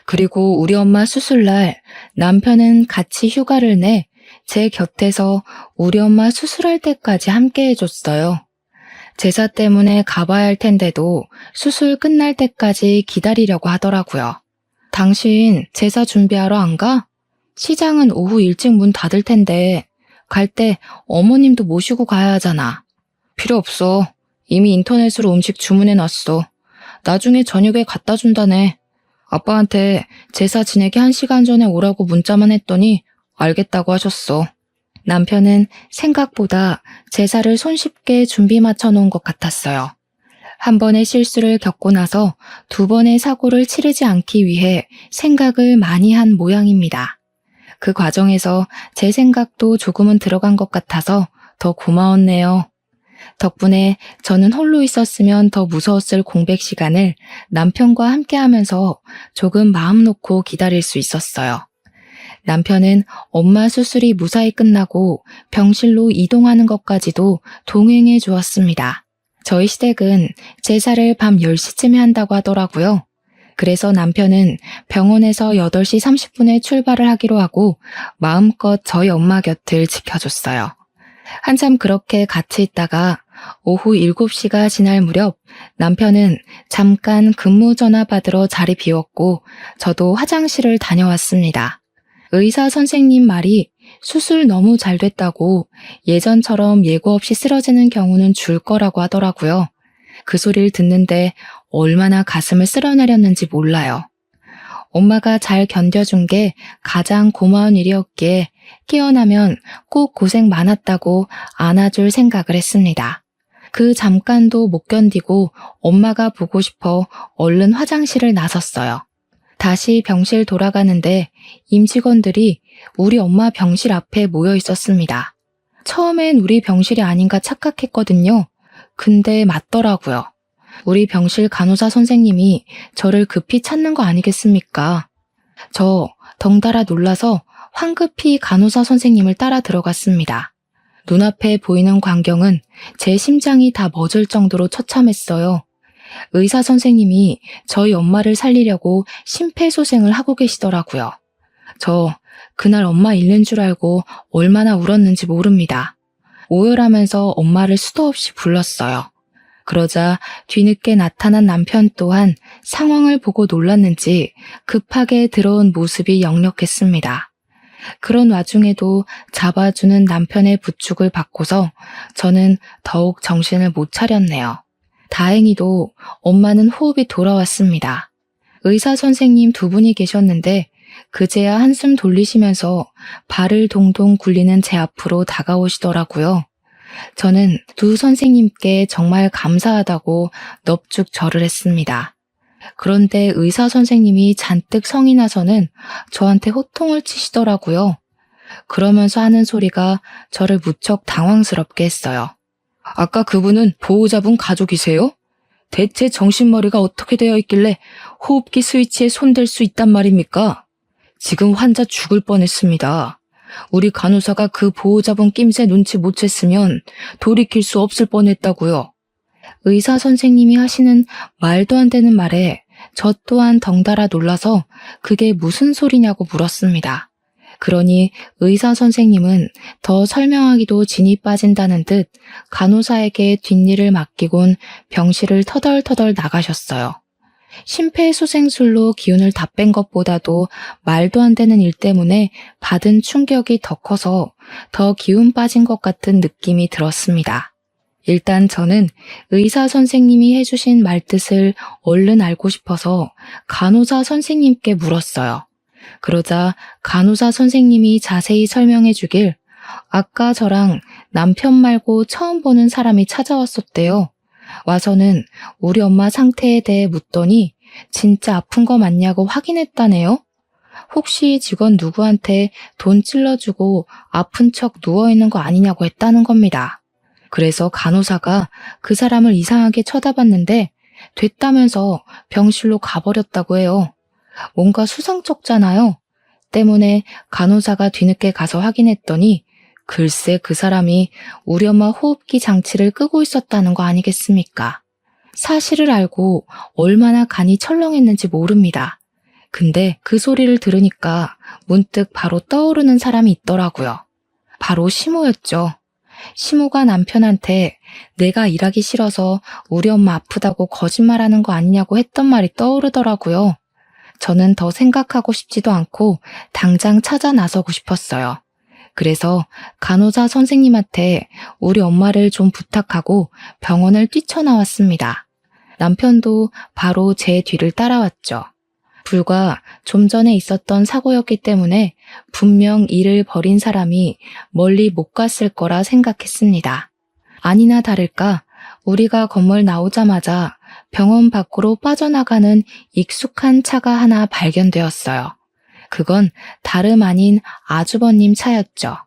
그리고 우리 엄마 수술날 남편은 같이 휴가를 내 제 곁에서 우리 엄마 수술할 때까지 함께 해줬어요. 제사 때문에 가봐야 할 텐데도 수술 끝날 때까지 기다리려고 하더라고요. 당신 제사 준비하러 안 가? 시장은 오후 일찍 문 닫을 텐데 갈 때 어머님도 모시고 가야 하잖아. 필요 없어. 이미 인터넷으로 음식 주문해놨어. 나중에 저녁에 갖다 준다네. 아빠한테 제사 지내기 1시간 전에 오라고 문자만 했더니 알겠다고 하셨어. 남편은 생각보다 제사를 손쉽게 준비 맞춰 놓은 것 같았어요. 한 번의 실수를 겪고 나서 두 번의 사고를 치르지 않기 위해 생각을 많이 한 모양입니다. 그 과정에서 제 생각도 조금은 들어간 것 같아서 더 고마웠네요. 덕분에 저는 홀로 있었으면 더 무서웠을 공백 시간을 남편과 함께 하면서 조금 마음 놓고 기다릴 수 있었어요. 남편은 엄마 수술이 무사히 끝나고 병실로 이동하는 것까지도 동행해 주었습니다. 저희 시댁은 제사를 밤 10시쯤에 한다고 하더라고요. 그래서 남편은 병원에서 8시 30분에 출발을 하기로 하고 마음껏 저희 엄마 곁을 지켜줬어요. 한참 그렇게 같이 있다가 오후 7시가 지날 무렵 남편은 잠깐 근무 전화 받으러 자리 비웠고 저도 화장실을 다녀왔습니다. 의사 선생님 말이 수술 너무 잘 됐다고 예전처럼 예고 없이 쓰러지는 경우는 줄 거라고 하더라고요. 그 소리를 듣는데 얼마나 가슴을 쓸어내렸는지 몰라요. 엄마가 잘 견뎌준 게 가장 고마운 일이었기에 깨어나면 꼭 고생 많았다고 안아줄 생각을 했습니다. 그 잠깐도 못 견디고 엄마가 보고 싶어 얼른 화장실을 나섰어요. 다시 병실 돌아가는데 임직원들이 우리 엄마 병실 앞에 모여 있었습니다. 처음엔 우리 병실이 아닌가 착각했거든요. 근데 맞더라고요. 우리 병실 간호사 선생님이 저를 급히 찾는 거 아니겠습니까? 저 덩달아 놀라서 황급히 간호사 선생님을 따라 들어갔습니다. 눈앞에 보이는 광경은 제 심장이 다 멎을 정도로 처참했어요. 의사 선생님이 저희 엄마를 살리려고 심폐소생을 하고 계시더라고요. 저 그날 엄마 잃는 줄 알고 얼마나 울었는지 모릅니다. 오열하면서 엄마를 수도 없이 불렀어요. 그러자 뒤늦게 나타난 남편 또한 상황을 보고 놀랐는지 급하게 들어온 모습이 역력했습니다. 그런 와중에도 잡아주는 남편의 부축을 받고서 저는 더욱 정신을 못 차렸네요. 다행히도 엄마는 호흡이 돌아왔습니다. 의사 선생님 두 분이 계셨는데 그제야 한숨 돌리시면서 발을 동동 굴리는 제 앞으로 다가오시더라고요. 저는 두 선생님께 정말 감사하다고 넙죽 절을 했습니다. 그런데 의사 선생님이 잔뜩 성이 나서는 저한테 호통을 치시더라고요. 그러면서 하는 소리가 저를 무척 당황스럽게 했어요. 아까 그분은 보호자분 가족이세요? 대체 정신머리가 어떻게 되어 있길래 호흡기 스위치에 손댈 수 있단 말입니까? 지금 환자 죽을 뻔했습니다. 우리 간호사가 그 보호자분 낌새 눈치 못 챘으면 돌이킬 수 없을 뻔했다고요. 의사 선생님이 하시는 말도 안 되는 말에 저 또한 덩달아 놀라서 그게 무슨 소리냐고 물었습니다. 그러니 의사 선생님은 더 설명하기도 진이 빠진다는 듯 간호사에게 뒷일을 맡기곤 병실을 터덜터덜 나가셨어요. 심폐소생술로 기운을 다 뺀 것보다도 말도 안 되는 일 때문에 받은 충격이 더 커서 더 기운 빠진 것 같은 느낌이 들었습니다. 일단 저는 의사 선생님이 해주신 말뜻을 얼른 알고 싶어서 간호사 선생님께 물었어요. 그러자 간호사 선생님이 자세히 설명해 주길 아까 저랑 남편 말고 처음 보는 사람이 찾아왔었대요. 와서는 우리 엄마 상태에 대해 묻더니 진짜 아픈 거 맞냐고 확인했다네요. 혹시 직원 누구한테 돈 찔러주고 아픈 척 누워있는 거 아니냐고 했다는 겁니다. 그래서 간호사가 그 사람을 이상하게 쳐다봤는데 됐다면서 병실로 가버렸다고 해요. 뭔가 수상쩍잖아요. 때문에 간호사가 뒤늦게 가서 확인했더니 글쎄 그 사람이 우리 엄마 호흡기 장치를 끄고 있었다는 거 아니겠습니까? 사실을 알고 얼마나 간이 철렁했는지 모릅니다. 근데 그 소리를 들으니까 문득 바로 떠오르는 사람이 있더라고요. 바로 시모였죠. 시모가 남편한테 내가 일하기 싫어서 우리 엄마 아프다고 거짓말하는 거 아니냐고 했던 말이 떠오르더라고요. 저는 더 생각하고 싶지도 않고 당장 찾아 나서고 싶었어요. 그래서 간호사 선생님한테 우리 엄마를 좀 부탁하고 병원을 뛰쳐나왔습니다. 남편도 바로 제 뒤를 따라왔죠. 불과 좀 전에 있었던 사고였기 때문에 분명 일을 벌인 사람이 멀리 못 갔을 거라 생각했습니다. 아니나 다를까 우리가 건물 나오자마자 병원 밖으로 빠져나가는 익숙한 차가 하나 발견되었어요. 그건 다름 아닌 아주버님 차였죠.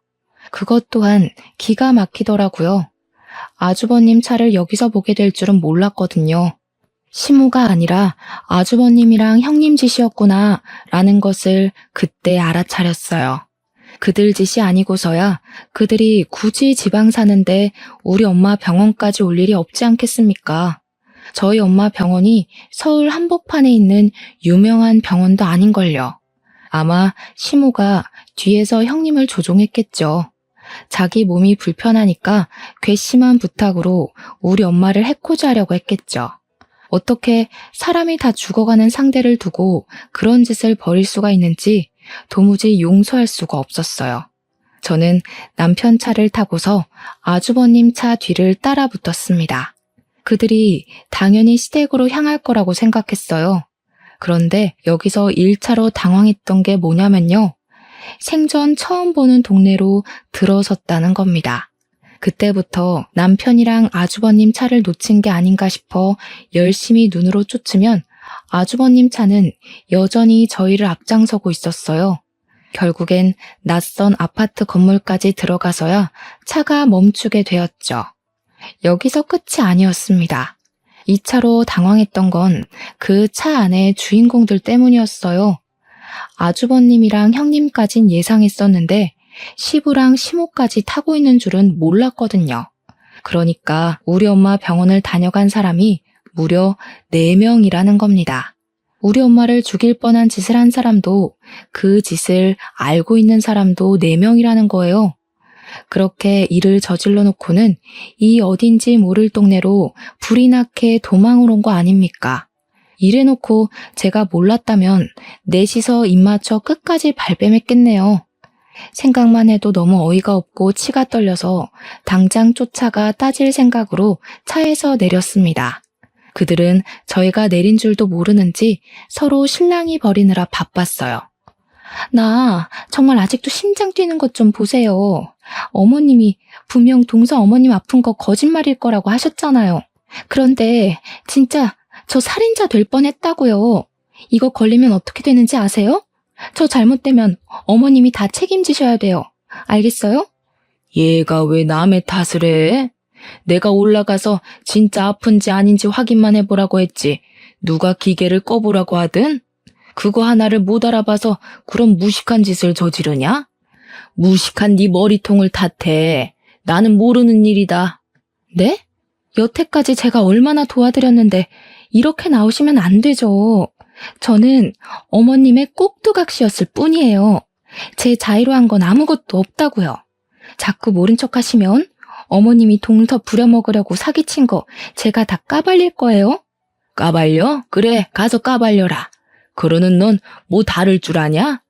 그것 또한 기가 막히더라고요. 아주버님 차를 여기서 보게 될 줄은 몰랐거든요. 시모가 아니라 아주버님이랑 형님 짓이었구나 라는 것을 그때 알아차렸어요. 그들 짓이 아니고서야 그들이 굳이 지방 사는데 우리 엄마 병원까지 올 일이 없지 않겠습니까? 저희 엄마 병원이 서울 한복판에 있는 유명한 병원도 아닌걸요. 아마 시모가 뒤에서 형님을 조종했겠죠. 자기 몸이 불편하니까 괘씸한 부탁으로 우리 엄마를 해코지 하려고 했겠죠. 어떻게 사람이 다 죽어가는 상대를 두고 그런 짓을 벌일 수가 있는지 도무지 용서할 수가 없었어요. 저는 남편 차를 타고서 아주버님 차 뒤를 따라 붙었습니다. 그들이 당연히 시댁으로 향할 거라고 생각했어요. 그런데 여기서 1차로 당황했던 게 뭐냐면요. 생전 처음 보는 동네로 들어섰다는 겁니다. 그때부터 남편이랑 아주버님 차를 놓친 게 아닌가 싶어 열심히 눈으로 쫓으면 아주버님 차는 여전히 저희를 앞장서고 있었어요. 결국엔 낯선 아파트 건물까지 들어가서야 차가 멈추게 되었죠. 여기서 끝이 아니었습니다. 2차로 당황했던 건 그 차 안의 주인공들 때문이었어요. 아주버님이랑 형님까진 예상했었는데 시부랑 시모까지 타고 있는 줄은 몰랐거든요. 그러니까 우리 엄마 병원을 다녀간 사람이 무려 4명이라는 겁니다. 우리 엄마를 죽일 뻔한 짓을 한 사람도 그 짓을 알고 있는 사람도 4명이라는 거예요. 그렇게 일을 저질러 놓고는 이 어딘지 모를 동네로 불이 나게 도망을 온 거 아닙니까? 이래놓고 제가 몰랐다면 넷이서 입맞춰 끝까지 발뺌했겠네요. 생각만 해도 너무 어이가 없고 치가 떨려서 당장 쫓아가 따질 생각으로 차에서 내렸습니다. 그들은 저희가 내린 줄도 모르는지 서로 실랑이 벌이느라 바빴어요. 나 정말 아직도 심장 뛰는 것 좀 보세요. 어머님이 분명 동서 어머님 아픈 거 거짓말일 거라고 하셨잖아요. 그런데 진짜 저 살인자 될 뻔했다고요. 이거 걸리면 어떻게 되는지 아세요? 저 잘못되면 어머님이 다 책임지셔야 돼요. 알겠어요? 얘가 왜 남의 탓을 해? 내가 올라가서 진짜 아픈지 아닌지 확인만 해보라고 했지. 누가 기계를 꺼보라고 하든? 그거 하나를 못 알아봐서 그런 무식한 짓을 저지르냐? 무식한 네 머리통을 탓해. 나는 모르는 일이다. 네? 여태까지 제가 얼마나 도와드렸는데 이렇게 나오시면 안 되죠. 저는 어머님의 꼭두각시였을 뿐이에요. 제 자의로 한 건 아무것도 없다고요. 자꾸 모른 척 하시면 어머님이 동서 부려먹으려고 사기친 거 제가 다 까발릴 거예요. 까발려? 그래, 가서 까발려라. 그러는 넌 뭐 다를 줄 아냐?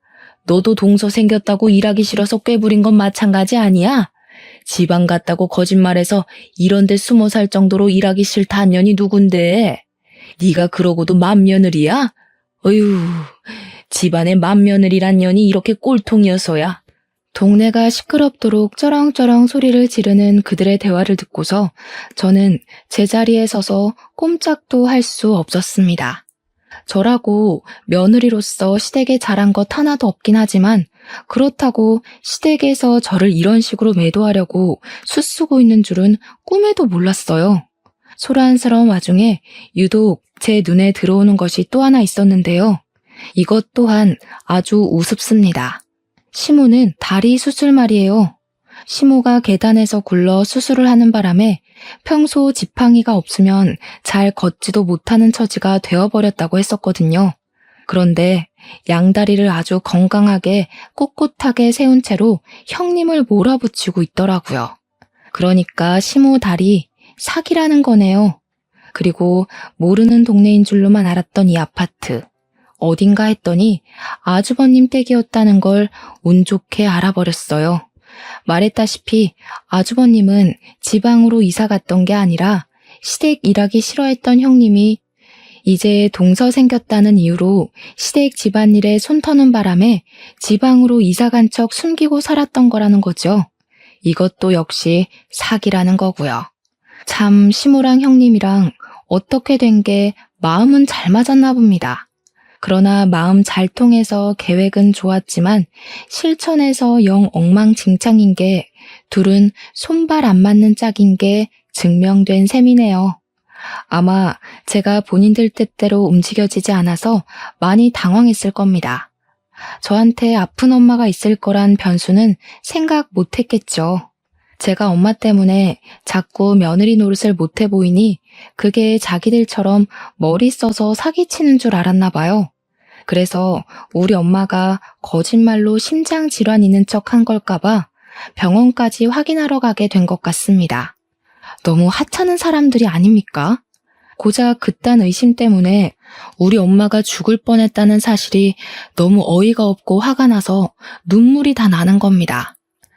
너도 동서 생겼다고 일하기 싫어서 꾀부린 건 마찬가지 아니야? 지방 갔다고 거짓말해서 이런 데 숨어 살 정도로 일하기 싫다는 년이 누군데? 네가 그러고도 맏며느리야? 어휴, 집안에 맏며느리란 년이 이렇게 꼴통이어서야. 동네가 시끄럽도록 쩌렁쩌렁 소리를 지르는 그들의 대화를 듣고서 저는 제자리에 서서 꼼짝도 할 수 없었습니다. 저라고 며느리로서 시댁에 잘한 것 하나도 없긴 하지만 그렇다고 시댁에서 저를 이런 식으로 매도하려고 수쓰고 있는 줄은 꿈에도 몰랐어요. 소란스러운 와중에 유독 제 눈에 들어오는 것이 또 하나 있었는데요. 이것 또한 아주 우습습니다. 시모는 다리 수술 말이에요. 시모가 계단에서 굴러 수술을 하는 바람에 평소 지팡이가 없으면 잘 걷지도 못하는 처지가 되어버렸다고 했었거든요. 그런데 양다리를 아주 건강하게 꼿꼿하게 세운 채로 형님을 몰아붙이고 있더라고요. 그러니까 시모 다리 사기라는 거네요. 그리고 모르는 동네인 줄로만 알았던 이 아파트. 어딘가 했더니 아주버님 댁이었다는 걸 운 좋게 알아버렸어요. 말했다시피 아주버님은 지방으로 이사 갔던 게 아니라 시댁 일하기 싫어했던 형님이 이제 동서 생겼다는 이유로 시댁 집안일에 손 터는 바람에 지방으로 이사 간 척 숨기고 살았던 거라는 거죠. 이것도 역시 사기라는 거고요. 참 시모랑 형님이랑 어떻게 된 게 마음은 잘 맞았나 봅니다. 그러나 마음 잘 통해서 계획은 좋았지만 실천에서 영 엉망진창인 게 둘은 손발 안 맞는 짝인 게 증명된 셈이네요. 아마 제가 본인들 뜻대로 움직여지지 않아서 많이 당황했을 겁니다. 저한테 아픈 엄마가 있을 거란 변수는 생각 못 했겠죠. 제가 엄마 때문에 자꾸 며느리 노릇을 못해 보이니 그게 자기들처럼 머리 써서 사기치는 줄 알았나 봐요. 그래서 우리 엄마가 거짓말로 심장 질환 있는 척 한 걸까봐 병원까지 확인하러 가게 된 것 같습니다. 너무 하찮은 사람들이 아닙니까? 고작 그딴 의심 때문에 우리 엄마가 죽을 뻔했다는 사실이 너무 어이가 없고 화가 나서 눈물이 다 나는 겁니다.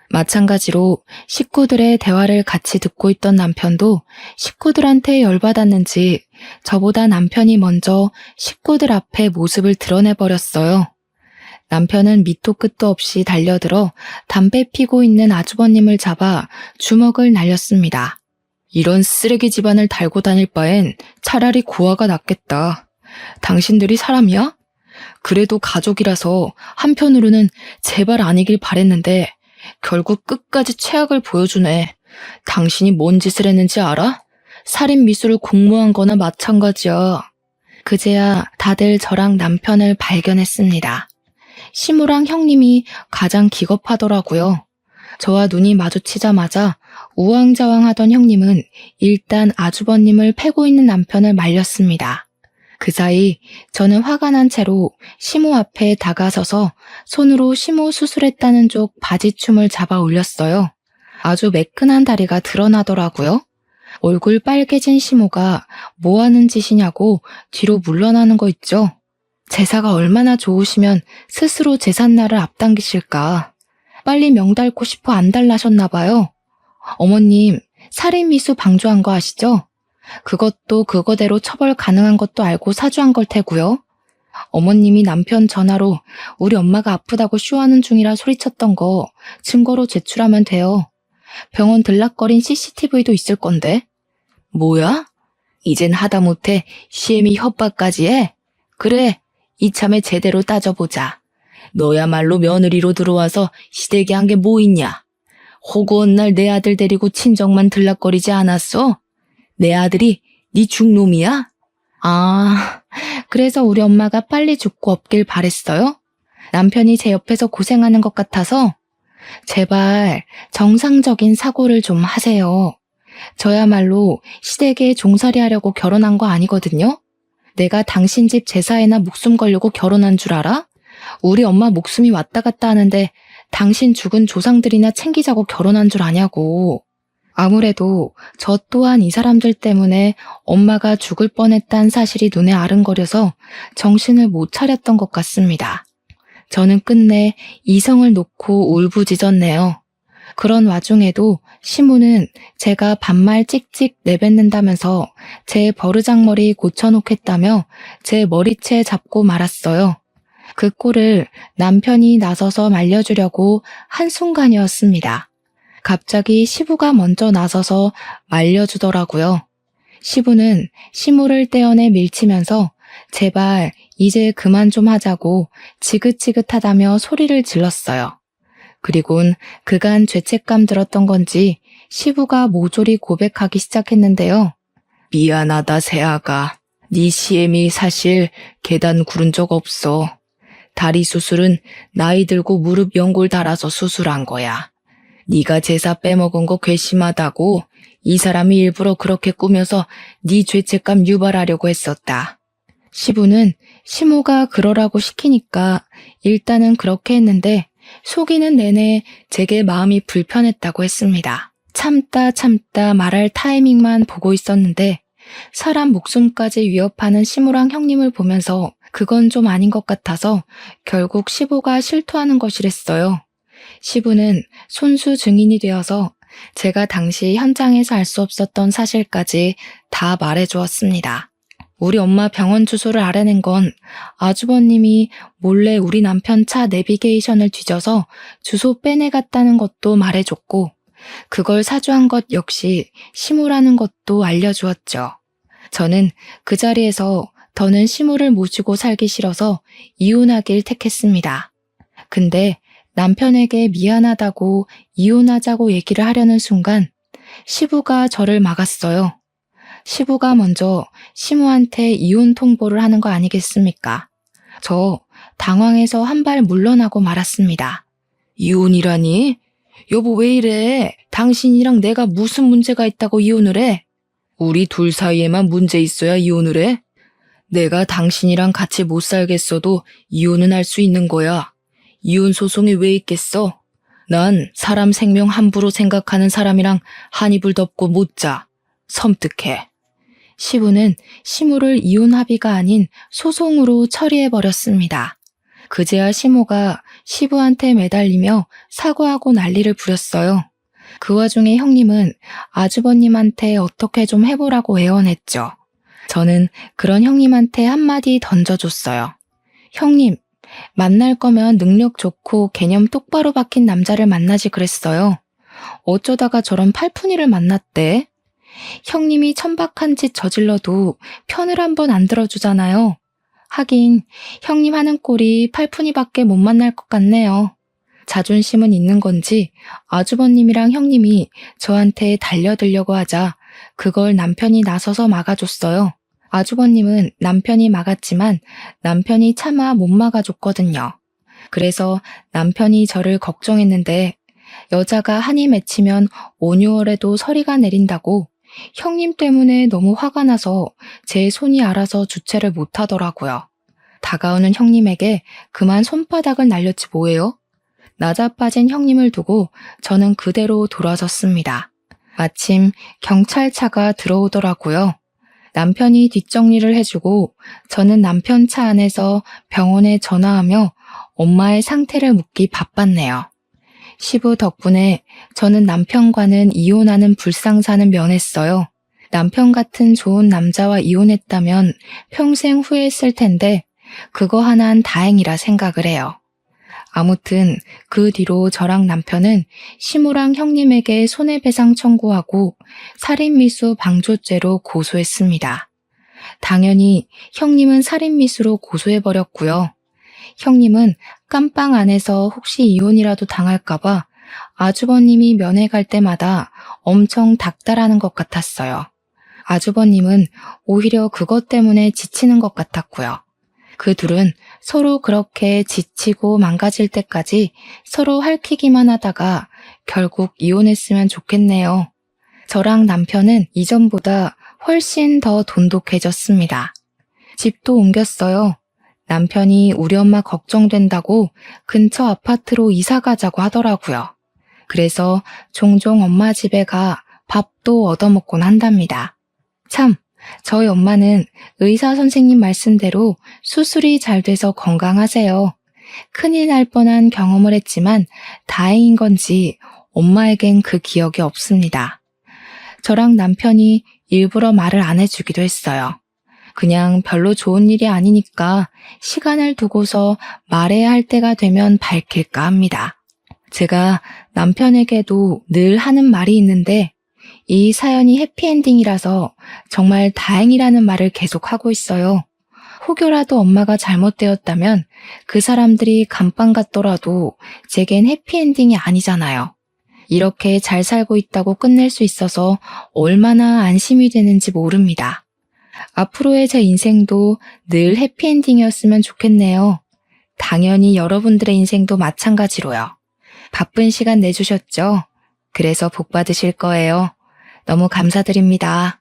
마찬가지로 식구들의 대화를 같이 듣고 있던 남편도 식구들한테 열받았는지 저보다 남편이 먼저 식구들 앞에 모습을 드러내버렸어요. 남편은 밑도 끝도 없이 달려들어 담배 피고 있는 아주버님을 잡아 주먹을 날렸습니다. 이런 쓰레기 집안을 달고 다닐 바엔 차라리 고아가 낫겠다. 당신들이 사람이야? 그래도 가족이라서 한편으로는 제발 아니길 바랬는데 결국 끝까지 최악을 보여주네. 당신이 뭔 짓을 했는지 알아? 살인 미수를 공모한 거나 마찬가지야. 그제야 다들 저랑 남편을 발견했습니다. 시무랑 형님이 가장 기겁하더라고요. 저와 눈이 마주치자마자 우왕좌왕하던 형님은 일단 아주버님을 패고 있는 남편을 말렸습니다. 그 사이 저는 화가 난 채로 시모 앞에 다가서서 손으로 시모 수술했다는 쪽 바지춤을 잡아 올렸어요. 아주 매끈한 다리가 드러나더라고요. 얼굴 빨개진 시모가 뭐 하는 짓이냐고 뒤로 물러나는 거 있죠. 제사가 얼마나 좋으시면 스스로 제삿날을 앞당기실까. 빨리 명달고 싶어 안달나셨나 봐요. 어머님, 살인미수 방조한 거 아시죠? 그것도 그거대로 처벌 가능한 것도 알고 사주한 걸 테고요. 어머님이 남편 전화로 우리 엄마가 아프다고 쇼하는 중이라 소리쳤던 거 증거로 제출하면 돼요. 병원 들락거린 CCTV도 있을 건데. 뭐야? 이젠 하다못해 시애미 협박까지 해? 그래, 이참에 제대로 따져보자. 너야말로 며느리로 들어와서 시댁에 한 게 뭐 있냐? 호구한 날 내 아들 데리고 친정만 들락거리지 않았어? 내 아들이 네 죽놈이야? 아, 그래서 우리 엄마가 빨리 죽고 없길 바랬어요? 남편이 제 옆에서 고생하는 것 같아서? 제발 정상적인 사고를 좀 하세요. 저야말로 시댁에 종살이 하려고 결혼한 거 아니거든요? 내가 당신 집 제사에나 목숨 걸려고 결혼한 줄 알아? 우리 엄마 목숨이 왔다 갔다 하는데 당신 죽은 조상들이나 챙기자고 결혼한 줄 아냐고. 아무래도 저 또한 이 사람들 때문에 엄마가 죽을 뻔했다는 사실이 눈에 아른거려서 정신을 못 차렸던 것 같습니다. 저는 끝내 이성을 놓고 울부짖었네요. 그런 와중에도 시무는 제가 반말 찍찍 내뱉는다면서 제 버르장머리 고쳐놓겠다며 제 머리채 잡고 말았어요. 그 꼴을 남편이 나서서 말려주려고 한순간이었습니다. 갑자기 시부가 먼저 나서서 말려주더라고요. 시부는 시무를 떼어내 밀치면서 제발 이제 그만 좀 하자고 지긋지긋하다며 소리를 질렀어요. 그리곤 그간 죄책감 들었던 건지 시부가 모조리 고백하기 시작했는데요. 미안하다 새아가. 네 시애미 사실 계단 구른 적 없어. 다리 수술은 나이 들고 무릎 연골 달아서 수술한 거야. 네가 제사 빼먹은 거 괘씸하다고 이 사람이 일부러 그렇게 꾸며서 네 죄책감 유발하려고 했었다. 시부는 시모가 그러라고 시키니까 일단은 그렇게 했는데 속이는 내내 제게 마음이 불편했다고 했습니다. 참다 말할 타이밍만 보고 있었는데 사람 목숨까지 위협하는 시무랑 형님을 보면서 그건 좀 아닌 것 같아서 결국 시부가 실토하는 것이랬어요. 시부는 손수 증인이 되어서 제가 당시 현장에서 알 수 없었던 사실까지 다 말해주었습니다. 우리 엄마 병원 주소를 알아낸 건 아주버님이 몰래 우리 남편 차 내비게이션을 뒤져서 주소 빼내갔다는 것도 말해줬고 그걸 사주한 것 역시 시무라는 것도 알려주었죠. 저는 그 자리에서 더는 시무를 모시고 살기 싫어서 이혼하길 택했습니다. 근데 남편에게 미안하다고 이혼하자고 얘기를 하려는 순간 시부가 저를 막았어요. 시부가 먼저 시무한테 이혼 통보를 하는 거 아니겠습니까? 저 당황해서 한 발 물러나고 말았습니다. 이혼이라니? 여보 왜 이래? 당신이랑 내가 무슨 문제가 있다고 이혼을 해? 우리 둘 사이에만 문제 있어야 이혼을 해? 내가 당신이랑 같이 못 살겠어도 이혼은 할 수 있는 거야. 이혼 소송이 왜 있겠어? 난 사람 생명 함부로 생각하는 사람이랑 한 이불 덮고 못 자. 섬뜩해. 시부는 시모를 이혼 합의가 아닌 소송으로 처리해버렸습니다. 그제야 시모가 시부한테 매달리며 사과하고 난리를 부렸어요. 그 와중에 형님은 아주버님한테 어떻게 좀 해보라고 애원했죠. 저는 그런 형님한테 한마디 던져줬어요. 형님, 만날 거면 능력 좋고 개념 똑바로 박힌 남자를 만나지 그랬어요. 어쩌다가 저런 팔푼이를 만났대? 형님이 천박한 짓 저질러도 편을 한번 안 들어주잖아요. 하긴 형님 하는 꼴이 팔푼이밖에 못 만날 것 같네요. 자존심은 있는 건지 아주버님이랑 형님이 저한테 달려들려고 하자 그걸 남편이 나서서 막아줬어요. 아주버님은 남편이 막았지만 남편이 차마 못 막아줬거든요. 그래서 남편이 저를 걱정했는데 여자가 한이 맺히면 5, 6월에도 서리가 내린다고 형님 때문에 너무 화가 나서 제 손이 알아서 주체를 못하더라고요. 다가오는 형님에게 그만 손바닥을 날렸지 뭐예요? 나자빠진 형님을 두고 저는 그대로 돌아섰습니다. 마침 경찰차가 들어오더라고요. 남편이 뒷정리를 해주고 저는 남편 차 안에서 병원에 전화하며 엄마의 상태를 묻기 바빴네요. 시부 덕분에 저는 남편과는 이혼하는 불상사는 면했어요. 남편 같은 좋은 남자와 이혼했다면 평생 후회했을 텐데 그거 하나는 다행이라 생각을 해요. 아무튼 그 뒤로 저랑 남편은 시무랑 형님에게 손해배상 청구하고 살인미수 방조죄로 고소했습니다. 당연히 형님은 살인미수로 고소해버렸고요. 형님은 깜빵 안에서 혹시 이혼이라도 당할까봐 아주버님이 면회 갈 때마다 엄청 닥달하는 것 같았어요. 아주버님은 오히려 그것 때문에 지치는 것 같았고요. 그 둘은 서로 그렇게 지치고 망가질 때까지 서로 핥히기만 하다가 결국 이혼했으면 좋겠네요. 저랑 남편은 이전보다 훨씬 더 돈독해졌습니다. 집도 옮겼어요. 남편이 우리 엄마 걱정된다고 근처 아파트로 이사 가자고 하더라고요. 그래서 종종 엄마 집에 가 밥도 얻어먹곤 한답니다. 참, 저희 엄마는 의사 선생님 말씀대로 수술이 잘 돼서 건강하세요. 큰일 날 뻔한 경험을 했지만 다행인 건지 엄마에겐 그 기억이 없습니다. 저랑 남편이 일부러 말을 안 해주기도 했어요. 그냥 별로 좋은 일이 아니니까 시간을 두고서 말해야 할 때가 되면 밝힐까 합니다. 제가 남편에게도 늘 하는 말이 있는데 이 사연이 해피엔딩이라서 정말 다행이라는 말을 계속하고 있어요. 혹여라도 엄마가 잘못되었다면 그 사람들이 감방 같더라도 제겐 해피엔딩이 아니잖아요. 이렇게 잘 살고 있다고 끝낼 수 있어서 얼마나 안심이 되는지 모릅니다. 앞으로의 제 인생도 늘 해피엔딩이었으면 좋겠네요. 당연히 여러분들의 인생도 마찬가지로요. 바쁜 시간 내주셨죠? 그래서 복 받으실 거예요. 너무 감사드립니다.